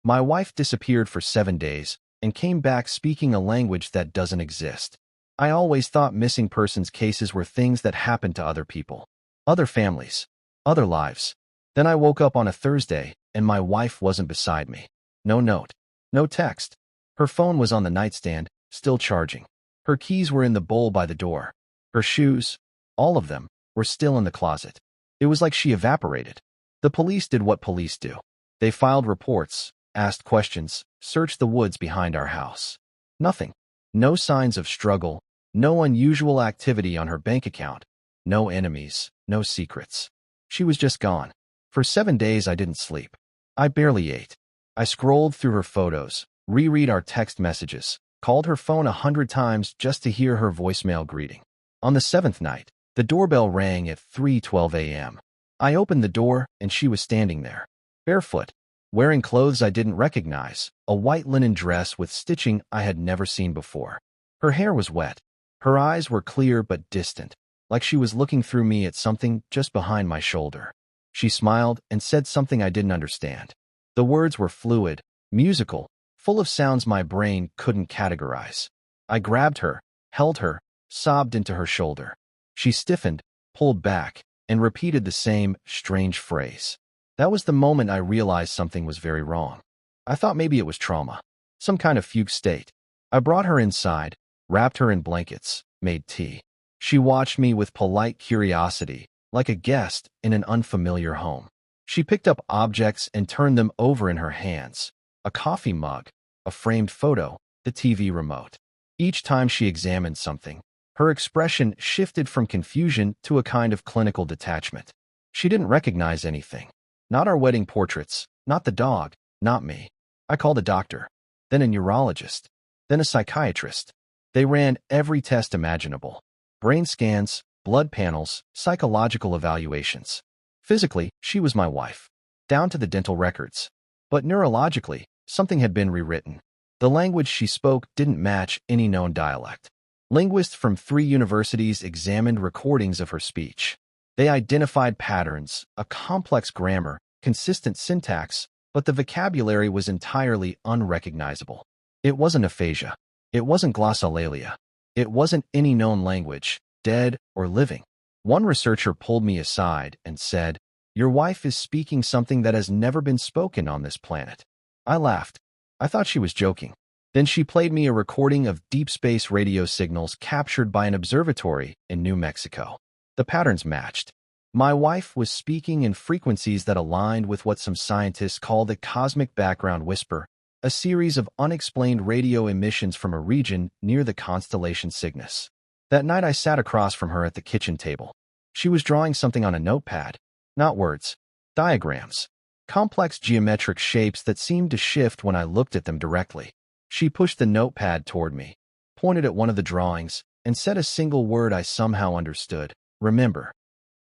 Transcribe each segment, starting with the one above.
My wife disappeared for 7 days and came back speaking a language that doesn't exist. I always thought missing persons cases were things that happened to other people, other families, other lives. Then I woke up on a Thursday and my wife wasn't beside me. No note, no text. Her phone was on the nightstand, still charging. Her keys were in the bowl by the door. Her shoes, all of them, were still in the closet. It was like she evaporated. The police did what police do. They filed reports, asked questions, searched the woods behind our house. Nothing. No signs of struggle, no unusual activity on her bank account, no enemies, no secrets. She was just gone. For 7 days I didn't sleep. I barely ate. I scrolled through her photos, reread our text messages, called her phone 100 times just to hear her voicemail greeting. On the 7th night, the doorbell rang at 3:12 a.m. I opened the door and she was standing there, barefoot, wearing clothes I didn't recognize, a white linen dress with stitching I had never seen before. Her hair was wet. Her eyes were clear but distant, like she was looking through me at something just behind my shoulder. She smiled and said something I didn't understand. The words were fluid, musical, full of sounds my brain couldn't categorize. I grabbed her, held her, sobbed into her shoulder. She stiffened, pulled back, and repeated the same strange phrase. That was the moment I realized something was very wrong. I thought maybe it was trauma, some kind of fugue state. I brought her inside, wrapped her in blankets, made tea. She watched me with polite curiosity, like a guest in an unfamiliar home. She picked up objects and turned them over in her hands. A coffee mug, a framed photo, the TV remote. Each time she examined something, her expression shifted from confusion to a kind of clinical detachment. She didn't recognize anything. Not our wedding portraits, not the dog, not me. I called a doctor, then a neurologist, then a psychiatrist. They ran every test imaginable. Brain scans, blood panels, psychological evaluations. Physically, she was my wife, down to the dental records. But neurologically, something had been rewritten. The language she spoke didn't match any known dialect. Linguists from 3 universities examined recordings of her speech. They identified patterns, a complex grammar, consistent syntax, but the vocabulary was entirely unrecognizable. It wasn't aphasia. It wasn't glossolalia. It wasn't any known language, dead or living. One researcher pulled me aside and said, "Your wife is speaking something that has never been spoken on this planet." I laughed. I thought she was joking. Then she played me a recording of deep space radio signals captured by an observatory in New Mexico. The patterns matched. My wife was speaking in frequencies that aligned with what some scientists call the cosmic background whisper, a series of unexplained radio emissions from a region near the constellation Cygnus. That night I sat across from her at the kitchen table. She was drawing something on a notepad. Not words. Diagrams. Complex geometric shapes that seemed to shift when I looked at them directly. She pushed the notepad toward me, pointed at one of the drawings, and said a single word I somehow understood. Remember.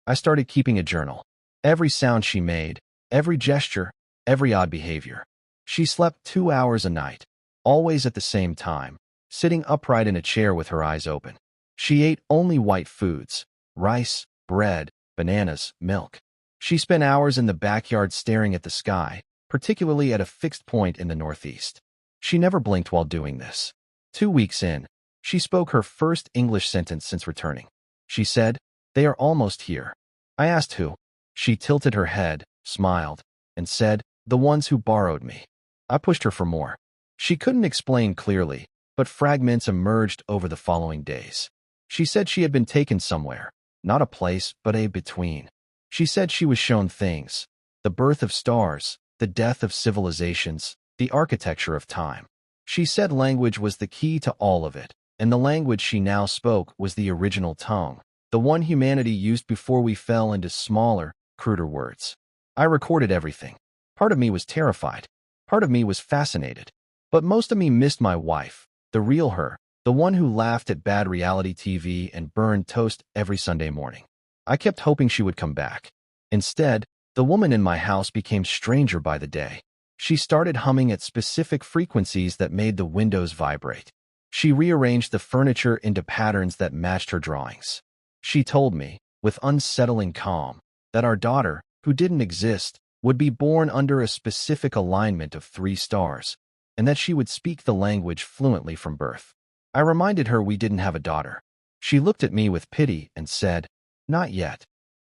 I started keeping a journal. Every sound she made, every gesture, every odd behavior. She slept 2 hours a night, always at the same time, sitting upright in a chair with her eyes open. She ate only white foods, rice, bread, bananas, milk. She spent hours in the backyard staring at the sky, particularly at a fixed point in the northeast. She never blinked while doing this. 2 weeks in, she spoke her first English sentence since returning. She said, "They are almost here." I asked who. She tilted her head, smiled, and said, "The ones who borrowed me." I pushed her for more. She couldn't explain clearly, but fragments emerged over the following days. She said she had been taken somewhere, not a place, but a between. She said she was shown things, the birth of stars, the death of civilizations, the architecture of time. She said language was the key to all of it, and the language she now spoke was the original tongue, the one humanity used before we fell into smaller, cruder words. I recorded everything. Part of me was terrified. Part of me was fascinated. But most of me missed my wife, the real her, the one who laughed at bad reality TV and burned toast every Sunday morning. I kept hoping she would come back. Instead, the woman in my house became stranger by the day. She started humming at specific frequencies that made the windows vibrate. She rearranged the furniture into patterns that matched her drawings. She told me, with unsettling calm, that our daughter, who didn't exist, would be born under a specific alignment of 3 stars, and that she would speak the language fluently from birth. I reminded her we didn't have a daughter. She looked at me with pity and said, "Not yet."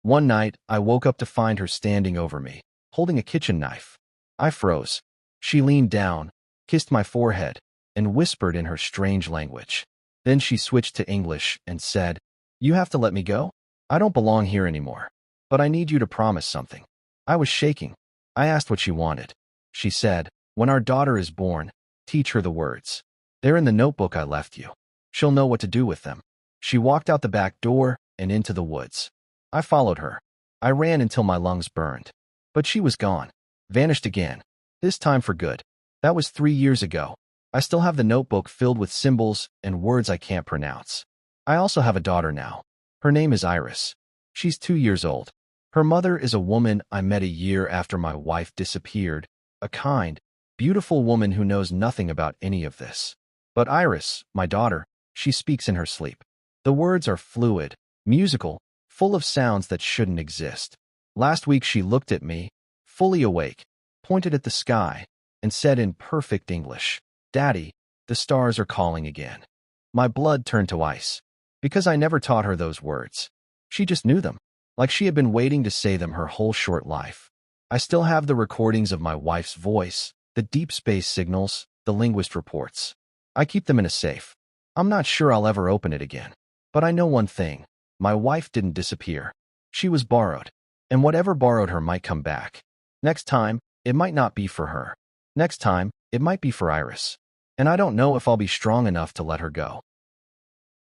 One night, I woke up to find her standing over me, holding a kitchen knife. I froze. She leaned down, kissed my forehead, and whispered in her strange language. Then she switched to English and said, "You have to let me go. I don't belong here anymore. But I need you to promise something." I was shaking. I asked what she wanted. She said, "When our daughter is born, teach her the words. They're in the notebook I left you. She'll know what to do with them." She walked out the back door and into the woods. I followed her. I ran until my lungs burned. But she was gone. Vanished again. This time for good. That was 3 years ago. I still have the notebook filled with symbols and words I can't pronounce. I also have a daughter now. Her name is Iris. She's 2 years old. Her mother is a woman I met a year after my wife disappeared, a kind, beautiful woman who knows nothing about any of this. But Iris, my daughter, she speaks in her sleep. The words are fluid, musical, full of sounds that shouldn't exist. Last week she looked at me, fully awake, pointed at the sky, and said in perfect English, "Daddy, the stars are calling again." My blood turned to ice, because I never taught her those words. She just knew them, like she had been waiting to say them her whole short life. I still have the recordings of my wife's voice, the deep space signals, the linguist reports. I keep them in a safe. I'm not sure I'll ever open it again. But I know one thing. My wife didn't disappear. She was borrowed. And whatever borrowed her might come back. Next time, it might not be for her. Next time, it might be for Iris. And I don't know if I'll be strong enough to let her go.